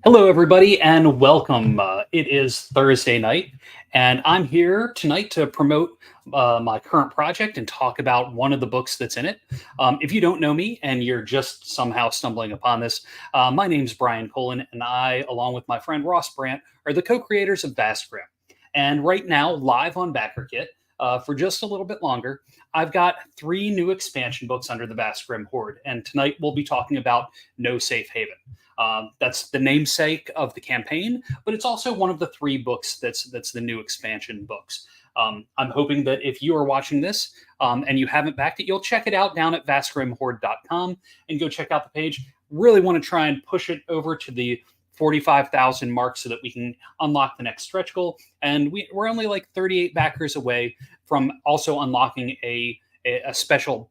Hello, everybody, and welcome. It is Thursday night, and I'm here tonight to promote my current project and talk about one of the books that's in it. If you don't know me and you're just somehow stumbling upon this, my name's Brian Colin, and I, along with my friend Ross Brandt, are the co creators of Vast Grimm. And right now, live on Backerkit, for just a little bit longer, I've got three new expansion books under the Vast Grimm Horde, and tonight we'll be talking about No Safe Haven. That's the namesake of the campaign, but it's also one of the three books that's the new expansion books. I'm hoping that if you are watching this and you haven't backed it, you'll check it out down at vastgrimhorde.com and go check out the page. Really want to try and push it over to the 45,000 mark so that we can unlock the next stretch goal. And we're only like 38 backers away from also unlocking a special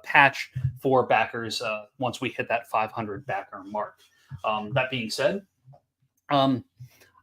patch for backers once we hit that 500 backer mark. That being said, I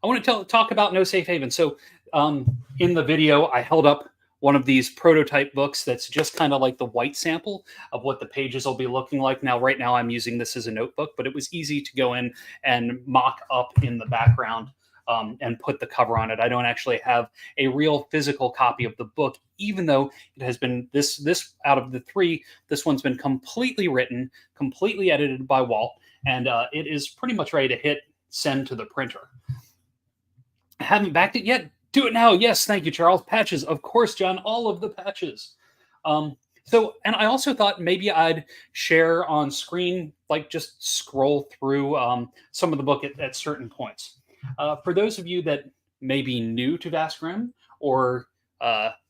want to talk about No Safe Haven. So, in the video, I held up one of these prototype books that's just kind of like the white sample of what the pages will be looking like. Now, right now, I'm using this as a notebook, but it was easy to go in and mock up in the background and put the cover on it. I don't actually have a real physical copy of the book, even though it has been this out of the three, this one's been completely written, completely edited by Walt, and it is pretty much ready to hit send to the printer. I haven't backed it yet. Do it now. Yes, thank you, Charles. Patches, of course, John. All of the patches. And I also thought maybe I'd share on screen, like just scroll through some of the book at certain points. For those of you that may be new to Vast Grimm or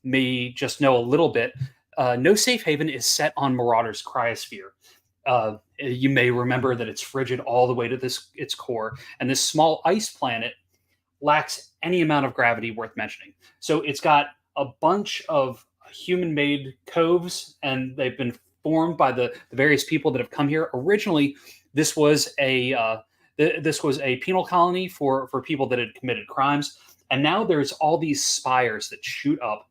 may just know a little bit, No Safe Haven is set on Marauder's cryosphere. You may remember that it's frigid all the way to its core, and this small ice planet lacks any amount of gravity worth mentioning. So it's got a bunch of human-made coves, and they've been formed by the various people that have come here. Originally, this was a penal colony for people that had committed crimes, and now there's all these spires that shoot up,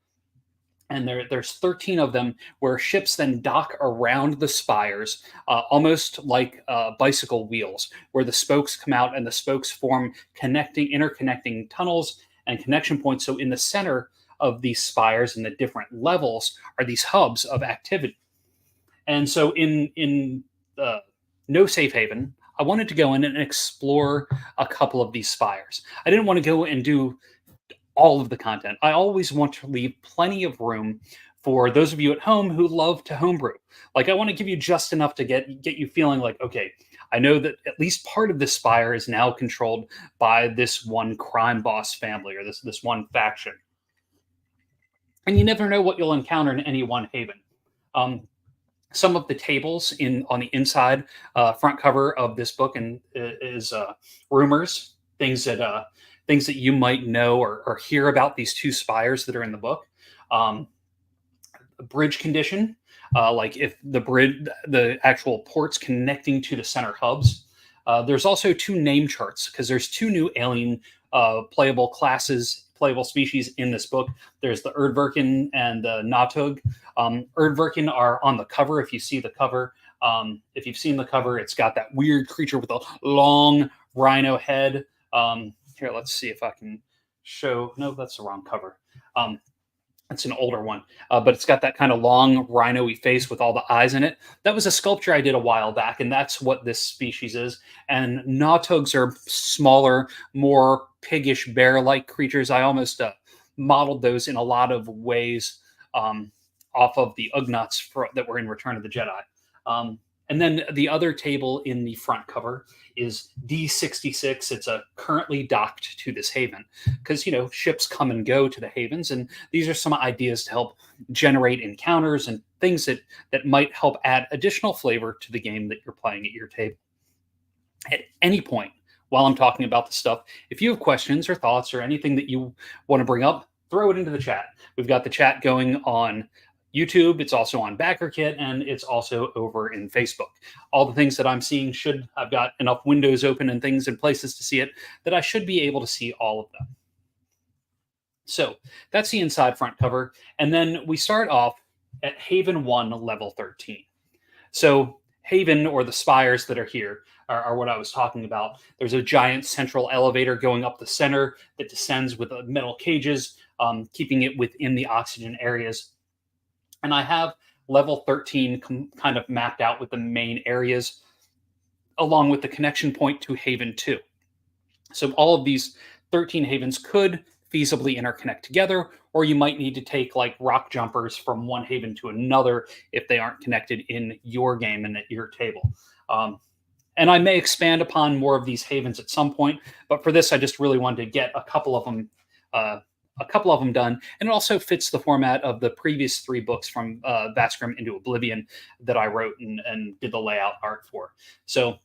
and there's 13 of them where ships then dock around the spires, almost like bicycle wheels, where the spokes come out and the spokes form interconnecting tunnels and connection points. So in the center of these spires and the different levels are these hubs of activity. And so in No Safe Haven, I wanted to go in and explore a couple of these spires. I didn't want to go and do all of the content. I always want to leave plenty of room for those of you at home who love to homebrew. Like I want to give you just enough to get you feeling like, okay, I know that at least part of this spire is now controlled by this one crime boss family or this one faction. And you never know what you'll encounter in any one haven. Um, some of the tables on the inside front cover of this book and is rumors, things that you might know or hear about these two spires that are in the book. Um, Bridge condition, like if the actual ports connecting to the center hubs. There's also two name charts because there's two new alien playable classes, playable species in this book. There's the Erdverkin and the Natug. Erdverkin are on the cover. If you see the cover, if you've seen the cover, it's got that weird creature with a long rhino head. Here, let's see if I can show. No, that's the wrong cover. It's an older one, but it's got that kind of long rhino-y face with all the eyes in it. That was a sculpture I did a while back, and that's what this species is. And Nautugs are smaller, more piggish, bear-like creatures. I almost modeled those in a lot of ways off of the Ugnaughts that were in Return of the Jedi. And then the other table in the front cover is D66. It's currently docked to this haven because, ships come and go to the havens. And these are some ideas to help generate encounters and things that might help add additional flavor to the game that you're playing at your table. At any point while I'm talking about the stuff, if you have questions or thoughts or anything that you want to bring up, throw it into the chat. We've got the chat going on YouTube, it's also on Backerkit, and it's also over in Facebook. All the things that I'm seeing I've got enough windows open and things and places to see it that I should be able to see all of them. So that's the inside front cover. And then we start off at Haven 1, level 13. So haven, or the spires that are here, are what I was talking about. There's a giant central elevator going up the center that descends with metal cages, keeping it within the oxygen areas. And I have level 13 kind of mapped out with the main areas, along with the connection point to Haven 2. So all of these 13 havens could feasibly interconnect together, or you might need to take like rock jumpers from one haven to another if they aren't connected in your game and at your table. And I may expand upon more of these havens at some point, but for this, I just really wanted to get a couple of them. Done, and it also fits the format of the previous 3 books from Vast Grimm into Oblivion that I wrote and did the layout art for. So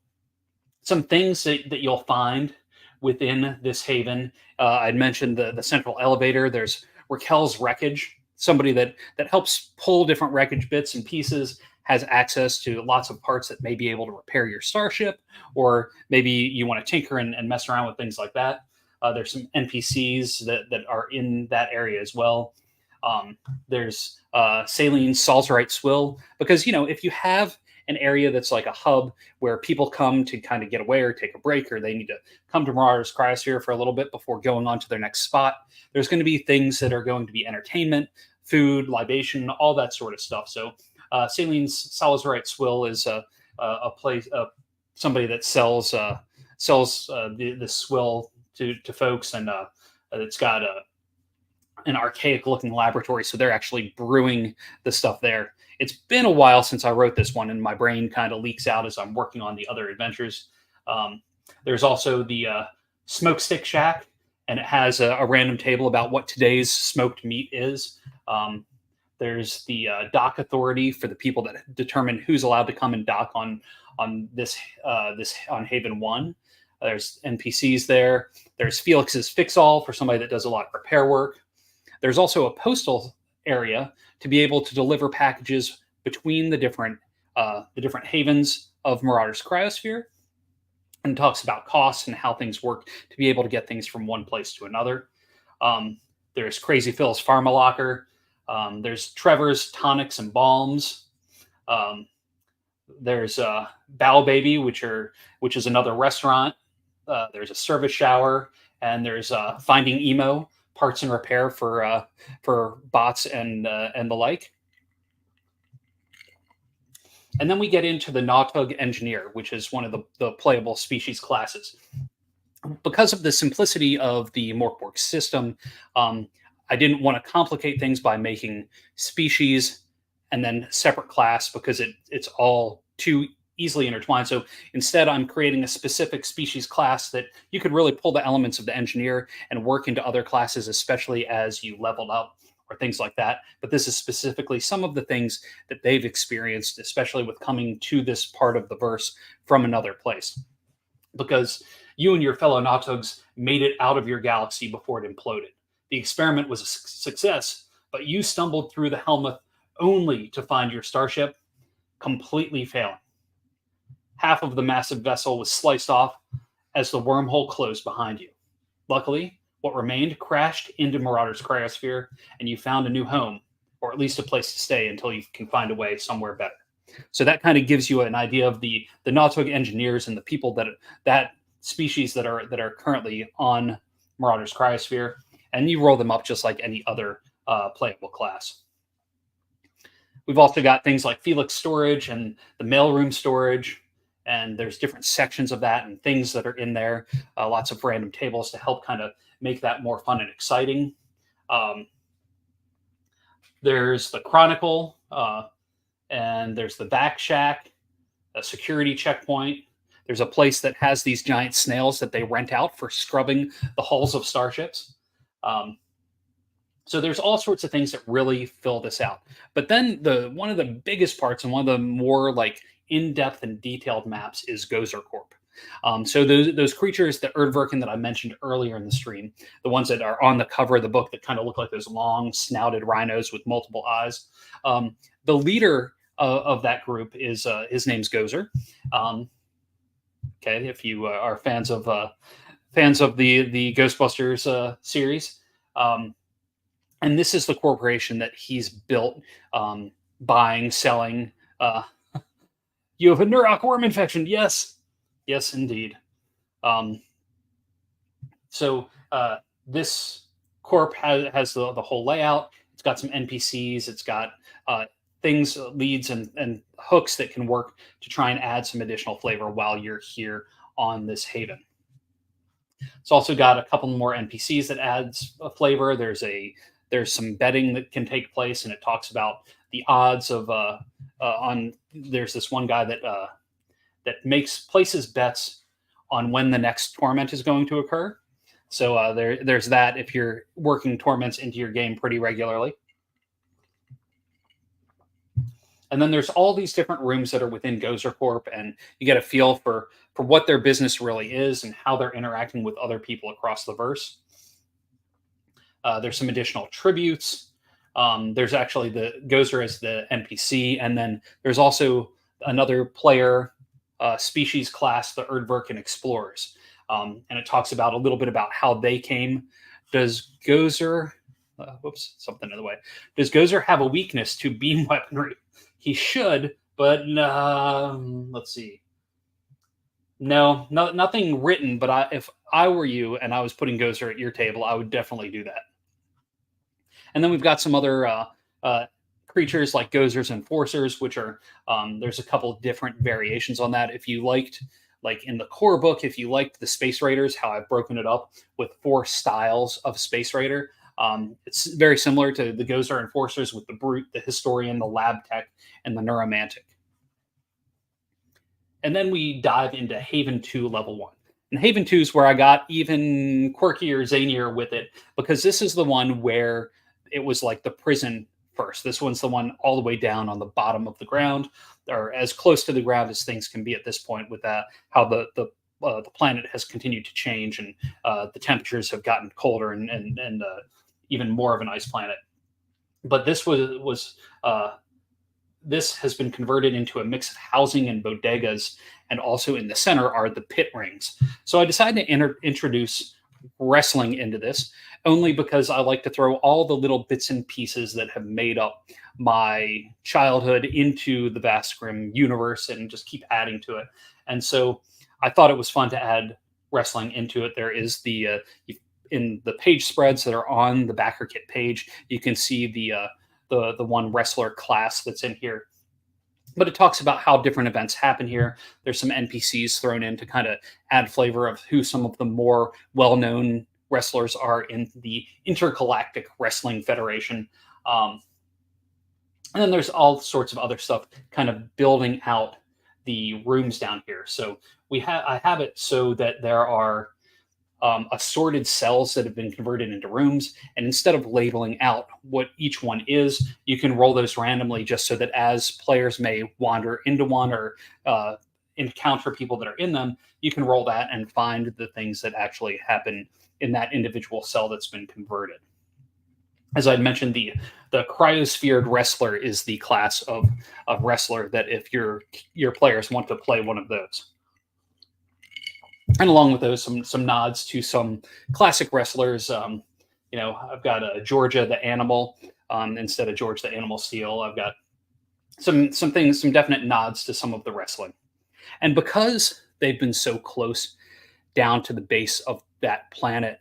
some things that you'll find within this haven. I'd mentioned the central elevator. There's Raquel's wreckage, somebody that helps pull different wreckage bits and pieces, has access to lots of parts that may be able to repair your starship, or maybe you want to tinker and mess around with things like that. There's some NPCs that are in that area as well. There's Saline Salzerite Swill, because if you have an area that's like a hub where people come to kind of get away or take a break, or they need to come to Marauder's Cryosphere for a little bit before going on to their next spot, there's going to be things that are going to be entertainment, food, libation, all that sort of stuff. So Saline's Salzerite Swill is a place, somebody that sells the swill to folks, and it's got an archaic looking laboratory, so they're actually brewing the stuff there. It's been a while since I wrote this one, and my brain kind of leaks out as I'm working on the other adventures. There's also the Smokestick Shack, and it has a random table about what today's smoked meat is. There's the dock authority for the people that determine who's allowed to come and dock on this on Haven 1. There's NPCs there. There's Felix's Fix-All for somebody that does a lot of repair work. There's also a postal area to be able to deliver packages between the different havens of Marauder's Cryosphere, and talks about costs and how things work to be able to get things from one place to another. There's Crazy Phil's Pharma Locker. There's Trevor's Tonics and Balms. There's Bow Baby, which is another restaurant. There's a service shower, and there's Finding Emo, parts and repair for bots and the like. And then we get into the Nautug Engineer, which is one of the playable species classes. Because of the simplicity of the Morkborg system, I didn't want to complicate things by making species and then separate class, because it's all too easily intertwined. So instead, I'm creating a specific species class that you could really pull the elements of the engineer and work into other classes, especially as you leveled up or things like that. But this is specifically some of the things that they've experienced, especially with coming to this part of the verse from another place. Because you and your fellow Nautugs made it out of your galaxy before it imploded. The experiment was a success, but you stumbled through the Helmuth only to find your starship completely failing. Half of the massive vessel was sliced off as the wormhole closed behind you. Luckily, what remained crashed into Marauder's Cryosphere, and you found a new home, or at least a place to stay until you can find a way somewhere better. So that kind of gives you an idea of the Nautug engineers and the people that species that are currently on Marauder's Cryosphere, and you roll them up just like any other playable class. We've also got things like Felix storage and the mailroom storage, and there's different sections of that and things that are in there. Lots of random tables to help kind of make that more fun and exciting. There's the Chronicle, and there's the Vac Shack, a security checkpoint. There's a place that has these giant snails that they rent out for scrubbing the hulls of starships. So there's all sorts of things that really fill this out. But then one of the biggest parts and one of the more like in-depth and detailed maps is Gozer Corp. So those creatures, the Erdverken that I mentioned earlier in the stream, the ones that are on the cover of the book that kind of look like those long snouted rhinos with multiple eyes. The leader of that group is his name's Gozer. Okay, if you are fans of the Ghostbusters series. And this is the corporation that he's built, buying, selling You have a Nurok worm infection. Yes, yes, indeed. Um, so this corp has the whole layout. It's got some NPCs. It's got uh, things, leads, and hooks that can work to try and add some additional flavor while you're here on this haven. It's also got a couple more NPCs that adds a flavor. There's some betting that can take place, and it talks about the odds of on. There's this one guy that makes places bets on when the next torment is going to occur. So there's that if you're working torments into your game pretty regularly. And then there's all these different rooms that are within Gozer Corp, and you get a feel for what their business really is and how they're interacting with other people across the verse. There's some additional tributes. There's actually the Gozer as the NPC, and then there's also another player species class, the Erdverk Explorers. And it talks about a little bit about how they came. Does Gozer, whoops, something in the way. Does Gozer have a weakness to beam weaponry? He should, but let's see. No, nothing written. But if I were you and I was putting Gozer at your table, I would definitely do that. And then we've got some other creatures like Gozer's Enforcers, which are there's a couple different variations on that. If you liked, like in the core book, if you liked the Space Raiders, how I've broken it up with 4 styles of Space Raider, it's very similar to the Gozer Enforcers with the Brute, the Historian, the Lab Tech, and the Neuromantic. And then we dive into Haven 2 level 1. And Haven 2 is where I got even quirkier, zanier with it, because this is the one where it was like the prison first. This one's the one all the way down on the bottom of the ground, or as close to the ground as things can be at this point, with how the planet has continued to change, and the temperatures have gotten colder and even more of an ice planet. But this has been converted into a mix of housing and bodegas, and also in the center are the pit rings. So I decided to introduce wrestling into this, only because I like to throw all the little bits and pieces that have made up my childhood into the Vast Grimm universe and just keep adding to it. And so I thought it was fun to add wrestling into it. There is in the page spreads that are on the Backerkit page, you can see the one wrestler class that's in here. But it talks about how different events happen here. There's some NPCs thrown in to kind of add flavor of who some of the more well-known wrestlers are in the Intergalactic Wrestling Federation. And then there's all sorts of other stuff kind of building out the rooms down here. So I have it so that there are assorted cells that have been converted into rooms. And instead of labeling out what each one is, you can roll those randomly, just so that as players may wander into one or encounter people that are in them, you can roll that and find the things that actually happen in that individual cell that's been converted. As I mentioned, the cryosphered wrestler is the class of wrestler that if your players want to play one of those. And along with those, some nods to some classic wrestlers. I've got Georgia the Animal instead of George the Animal Steel. I've got some things, some definite nods to some of the wrestling. And because they've been so close down to the base of that planet,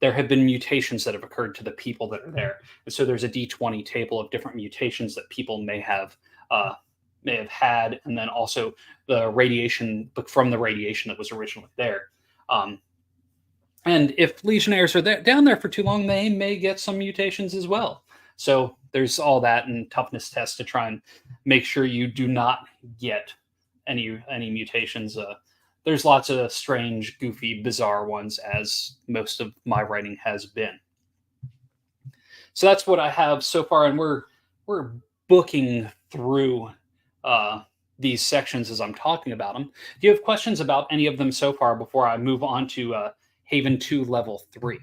there have been mutations that have occurred to the people that are there. And so there's a D20 table of different mutations that people may have had, and then also the radiation from the radiation that was originally there. And if legionnaires are down there for too long, they may get some mutations as well. So there's all that and toughness tests to try and make sure you do not get any mutations. There's lots of strange, goofy, bizarre ones, as most of my writing has been. So that's what I have so far, and we're booking through these sections as I'm talking about them. Do you have questions about any of them so far before I move on to Haven 2 Level 3?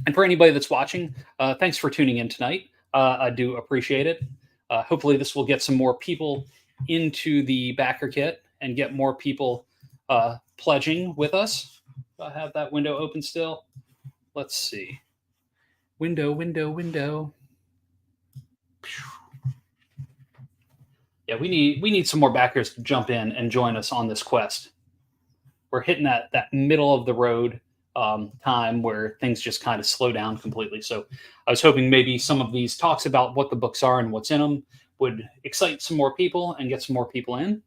And for anybody that's watching, thanks for tuning in tonight. I do appreciate it. Hopefully this will get some more people into the Backerkit and get more people pledging with us. Do I have that window open still? Let's see. Window. Yep, Yeah, we need some more backers to jump in and join us on this quest. We're hitting that middle of the road time where things just kind of slow down completely. So I was hoping maybe some of these talks about what the books are and what's in them would excite some more people and get some more people in.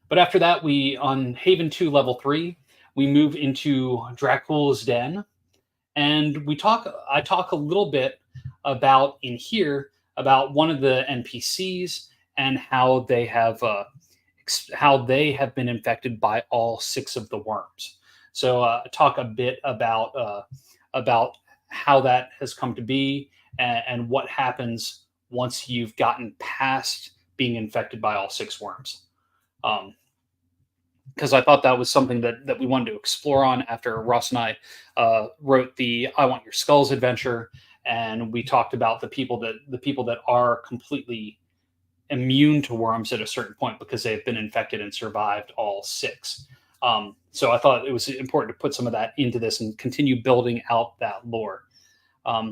But after that, we on Haven 2 level 3, we move into Dracula's Den, and I talk a little bit about in here about one of the NPCs and how they have been infected by all 6 of the worms. So talk a bit about how that has come to be, and what happens once you've gotten past being infected by all 6 worms. Because I thought that was something that we wanted to explore on after Ross and I wrote the "I Want Your Skulls" adventure, and we talked about the people that are completely immune to worms at a certain point because they've been infected and survived all 6. So I thought it was important to put some of that into this and continue building out that lore.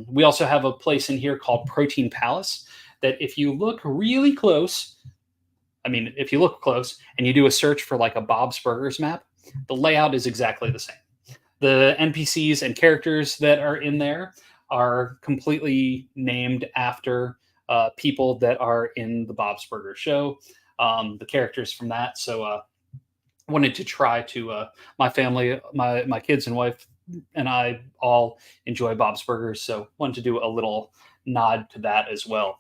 We also have a place in here called Protein Palace that if you look really close, if you look close and you do a search for like a Bob's Burgers map, the layout is exactly the same. The NPCs and characters that are in there are completely named after people that are in the Bob's Burgers show, the characters from that. So wanted to try to my family, my kids and wife and I all enjoy Bob's Burgers, so wanted to do a little nod to that as well.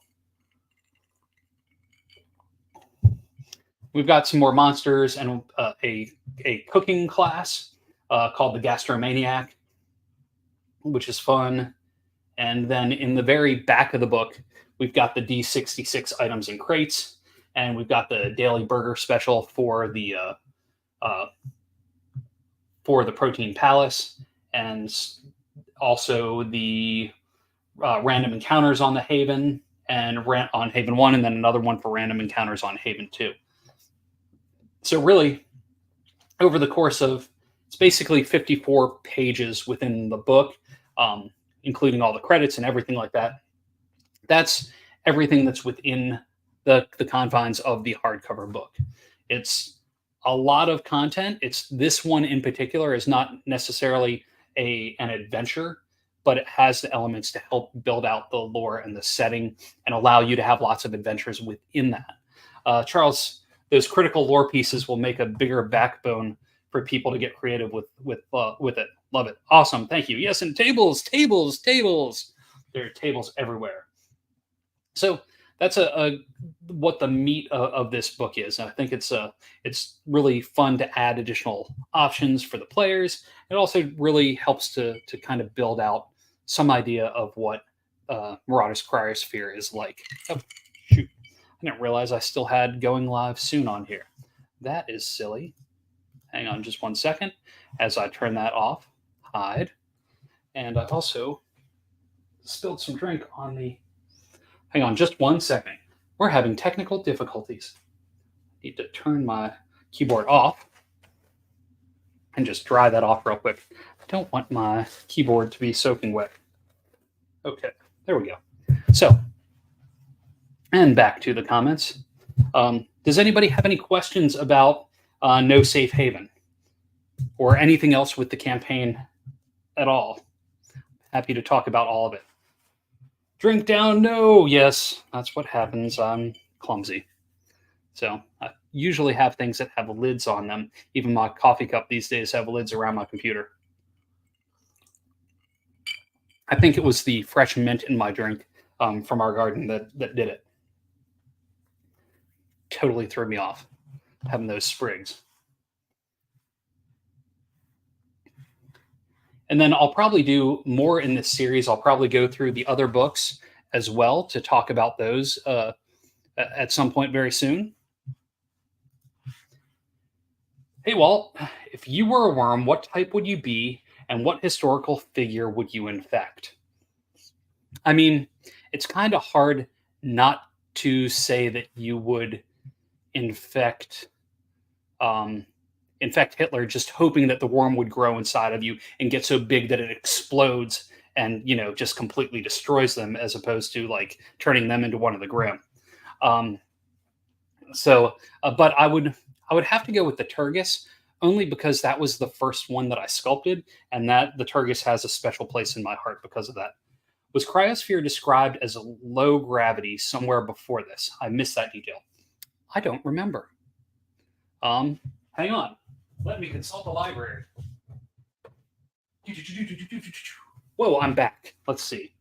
We've got some more monsters and a cooking class called the Gastromaniac, which is fun. And then in the very back of the book, we've got the D66 items and crates, and we've got the daily burger special for the Protein Palace, and also the random encounters on the Haven and on Haven 1, and then another one for random encounters on Haven 2. So really, over the course of, it's basically 54 pages within the book, including all the credits and everything like that. That's everything that's within the confines of the hardcover book. It's a lot of content. It's this one in particular is not necessarily an adventure, but it has the elements to help build out the lore and the setting and allow you to have lots of adventures within that. Charles, those critical lore pieces will make a bigger backbone for people to get creative with it. Love it. Awesome. Thank you. Yes, and tables. There are tables everywhere. So that's what the meat of this book is. And I think it's really fun to add additional options for the players. It also really helps to kind of build out some idea of what Marauder's Cryosphere is like. Oh, shoot. I didn't realize I still had going live soon on here. That is silly. Hang on just 1 second as I turn that off. Hide. And I also spilled some drink on the... Hang on just 1 second. We're having technical difficulties. I need to turn my keyboard off and just dry that off real quick. I don't want my keyboard to be soaking wet. Okay, there we go. So, and back to the comments. Does anybody have any questions about No Safe Haven or anything else with the campaign at all? Happy to talk about all of it. Drink down, no. Yes, that's what happens. I'm clumsy. So I usually have things that have lids on them. Even my coffee cup these days have lids around my computer. I think it was the fresh mint in my drink from our garden that did it. Totally threw me off, having those sprigs. And then I'll probably do more in this series. I'll probably go through the other books as well to talk about those at some point very soon. Hey, Walt, if you were a worm, what type would you be, and what historical figure would you infect? I mean, it's kind of hard not to say that you would infect Hitler, just hoping that the worm would grow inside of you and get so big that it explodes and, just completely destroys them, as opposed to like turning them into one of the Grimm. So, but I would have to go with the Turgis only because that was the first one that I sculpted, and that the Turgis has a special place in my heart because of that. Was cryosphere described as a low gravity somewhere before this? I missed that detail. I don't remember. Um, Hang on. Let me consult the library. Whoa, I'm back. Let's see.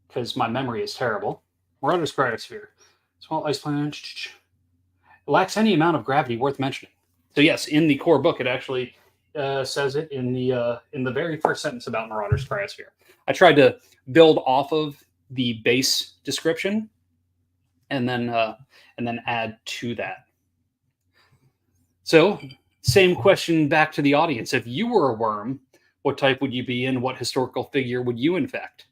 Because my memory is terrible. Marauders cryosphere. Small ice planet. Lacks any amount of gravity worth mentioning. So yes, in the core book, it actually says it in the very first sentence about Marauders cryosphere. I tried to build off of the base description and then add to that. So, same question back to the audience. If you were a worm, what type would you be and what historical figure would you infect?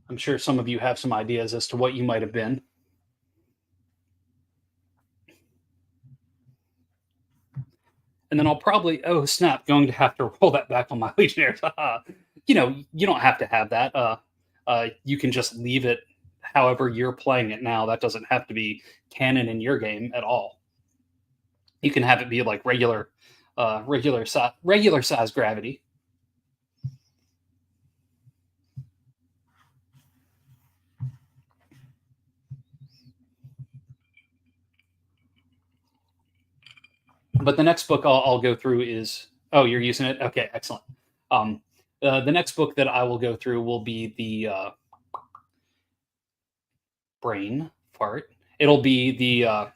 I'm sure some of you have some ideas as to what you might have been. And then I'll probably, oh snap, going to have to roll that back on my Legionnaires. You don't have to have that. You can just leave it however you're playing it now. That doesn't have to be canon in your game at all. You can have it be like regular size gravity. But the next book I'll go through is, oh, you're using it. Okay, excellent. Um, the next book that I will go through will be brain fart. It'll be the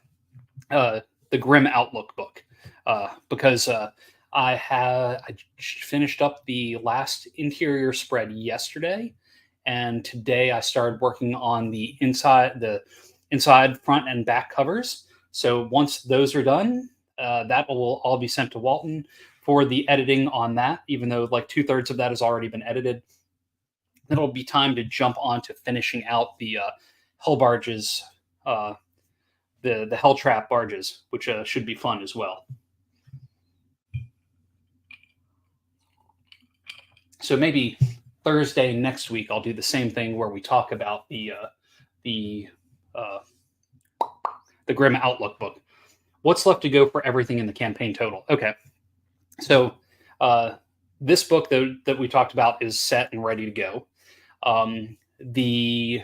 Grim Outlook book because I finished up the last interior spread yesterday, and today I started working on the inside, front, and back covers. So once those are done, that will all be sent to Walton for the editing on that. Even though like 2/3 of that has already been edited, it'll be time to jump on to finishing out the Hell barges, uh, the Hell Trap barges, which should be fun as well. So maybe Thursday next week I'll do the same thing where we talk about the uh, the Grim Outlook book. What's left to go for everything in the campaign total? Okay, so uh, this book that we talked about is set and ready to go. The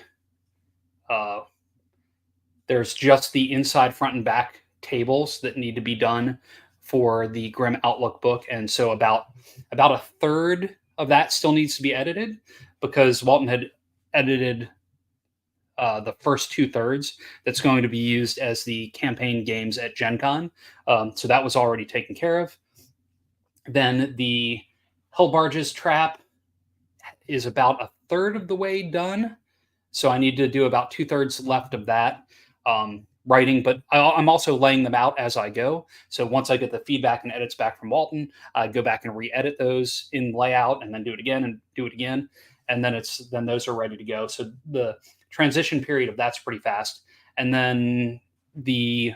There's just the inside, front, and back tables that need to be done for the Grim Outlook book, and so about a third of that still needs to be edited because Walton had edited the first 2/3 that's going to be used as the campaign games at Gen Con. So that was already taken care of. Then the Hell Barges trap is about a third of the way done. So I need to do about 2/3 left of that writing, but I'm also laying them out as I go. So once I get the feedback and edits back from Walton, I go back and re-edit those in layout and then do it again and do it again. And then those are ready to go. So the transition period of that's pretty fast. And then the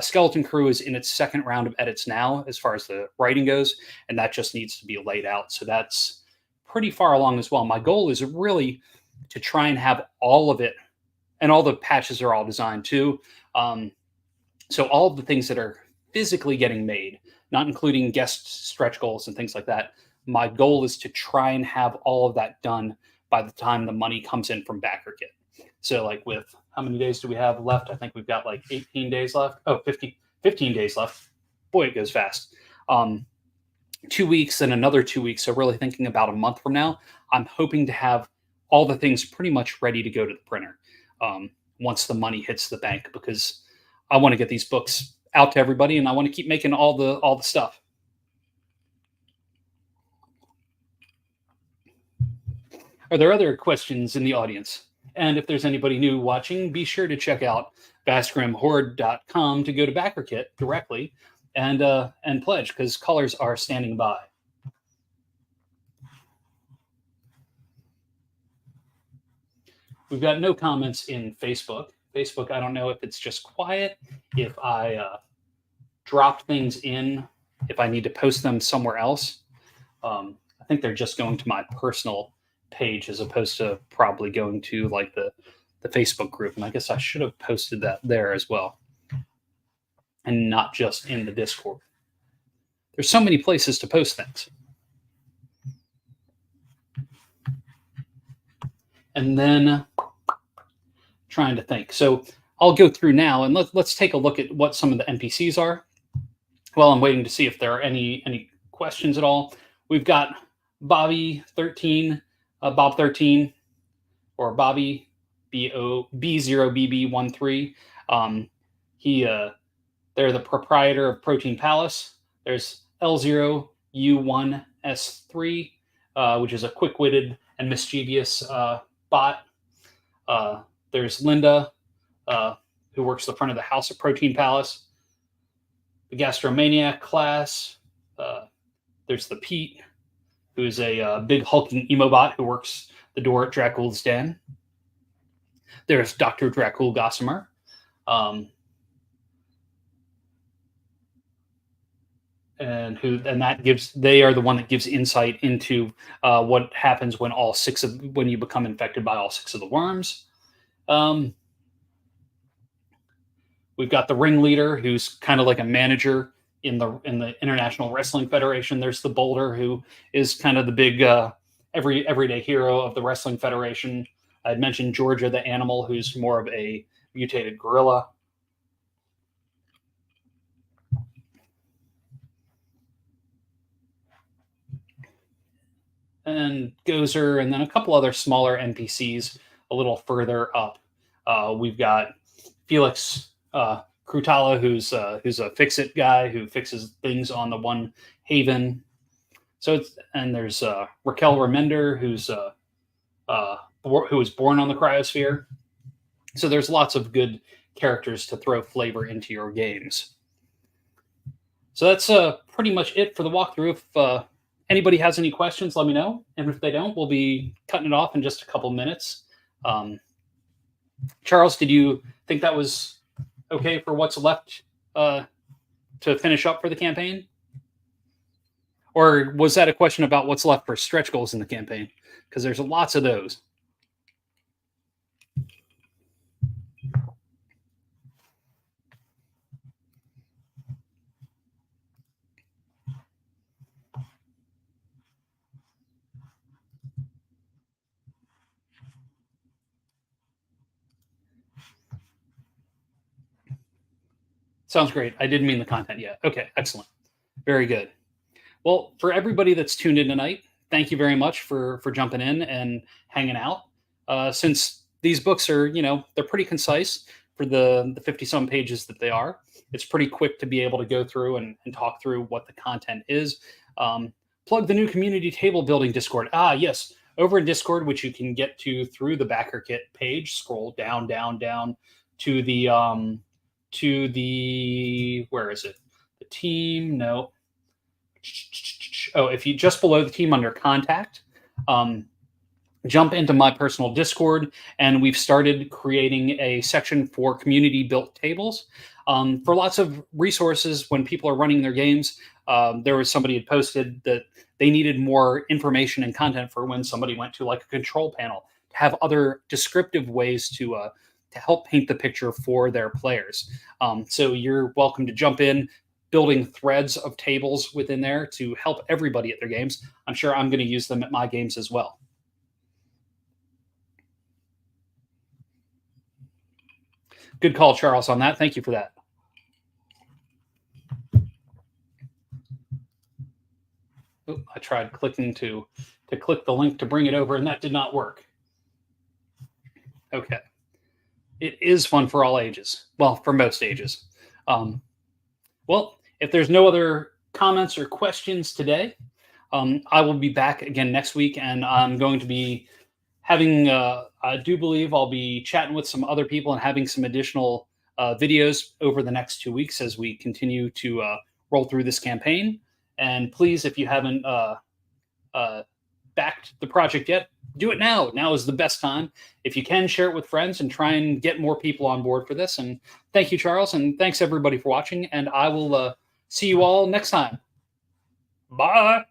Skeleton Crew is in its second round of edits now, as far as the writing goes, and that just needs to be laid out. So that's pretty far along as well. My goal is really to try and have all of it, and all the patches are all designed too. So all of the things that are physically getting made, not including guest stretch goals and things like that, my goal is to try and have all of that done by the time the money comes in from Backerkit. So like with how many days do we have left? I think we've got like 18 days left. Oh, 15 days left. Boy, it goes fast. 2 weeks and another 2 weeks. So really thinking about a month from now, I'm hoping to have all the things pretty much ready to go to the printer once the money hits the bank, because I want to get these books out to everybody and I want to keep making all the stuff. Are there other questions in the audience? And if there's anybody new watching, be sure to check out vastgrimhorde.com to go to Backerkit directly and pledge, because colors are standing by. We've got no comments in Facebook. Facebook, I don't know if it's just quiet, if I dropped things in, if I need to post them somewhere else. I think they're just going to my personal page as opposed to probably going to like the Facebook group. And I guess I should have posted that there as well and not just in the Discord. There's so many places to post things. And then trying to think. So I'll go through now and let's take a look at what some of the NPCs are. Well, I'm waiting to see if there are any questions at all. We've got Bobby 13, Bob 13, or Bobby B0BB13. They're the proprietor of Protein Palace. There's L0U1S3, which is a quick-witted and mischievous bot. There's Linda, who works the front of the house at Protein Palace. The Gastromaniac class. There's the Pete, who is a big hulking emo bot who works the door at Dracula's Den. There's Dr. Dracul Gossamer. And they are the one that gives insight into what happens when when you become infected by all 6 of the worms. We've got the ringleader, who's kind of like a manager in the International Wrestling Federation. There's the Boulder, who is kind of the big everyday hero of the Wrestling Federation. I'd mentioned Georgia the Animal, who's more of a mutated gorilla. And Gozer, and then a couple other smaller NPCs a little further up. We've got Felix Krutala, who's a fix-it guy who fixes things on the One Haven. And there's Raquel Remender, who was born on the Cryosphere. So there's lots of good characters to throw flavor into your games. So that's pretty much it for the walkthrough. If anybody has any questions, let me know. And if they don't, we'll be cutting it off in just a couple minutes. Charles, did you think that was okay for what's left to finish up for the campaign? Or was that a question about what's left for stretch goals in the campaign? Because there's lots of those. Sounds great. I didn't mean the content yet. Okay, excellent. Very good. Well, for everybody that's tuned in tonight, thank you very much for jumping in and hanging out. Since these books are, they're pretty concise for the 50-some pages that they are. It's pretty quick to be able to go through and talk through what the content is. Plug the new community table building Discord. Yes, over in Discord, which you can get to through the Backerkit page. Scroll down to the where is it? The team? No. Oh, if you just below the team under contact, jump into my personal Discord, and we've started creating a section for community built tables for lots of resources when people are running their games. There was somebody had posted that they needed more information and content for when somebody went to like a control panel to have other descriptive ways to help paint the picture for their players. So you're welcome to jump in, building threads of tables within there to help everybody at their games. I'm sure I'm going to use them at my games as well. Good call, Charles, on that. Thank you for that. Oh, I tried clicking to click the link to bring it over, and that did not work. Okay. It is fun for all ages. Well, for most ages. Well, if there's no other comments or questions today, I will be back again next week, and I'm going to be having, I do believe I'll be chatting with some other people and having some additional videos over the next 2 weeks as we continue to roll through this campaign. And please, if you haven't backed the project yet, do it now. Now is the best time. If you can, share it with friends and try and get more people on board for this. And thank you, Charles, and thanks everybody for watching. And I will see you all next time. Bye.